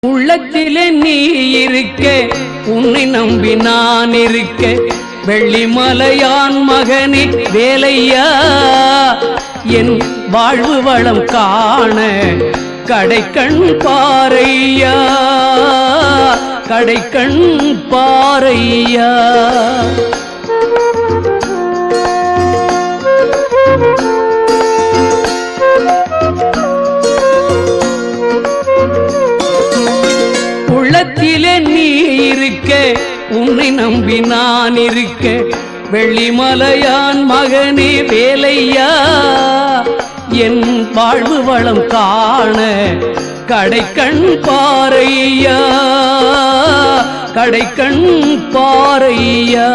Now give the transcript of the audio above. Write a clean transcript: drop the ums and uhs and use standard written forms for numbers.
உள்ளத்திலே நீ இருக்க, உன்னை நம்பி நான் இருக்க, வெள்ளிமலையான் மகனே வேலையா, என் வாழ்வு வளம் காண கடைக்கண் பாரையா, கடைக்கண் பாரையா. உள்ளத்திலே நீ இருக்க, உன்னை நம்பி நான் இருக்க, வெள்ளிமலையான் மகனே வேலையா, என் வாழ்வு வளம் காண கடைக்கண் பாரையா, கடைக்கண் பாரையா.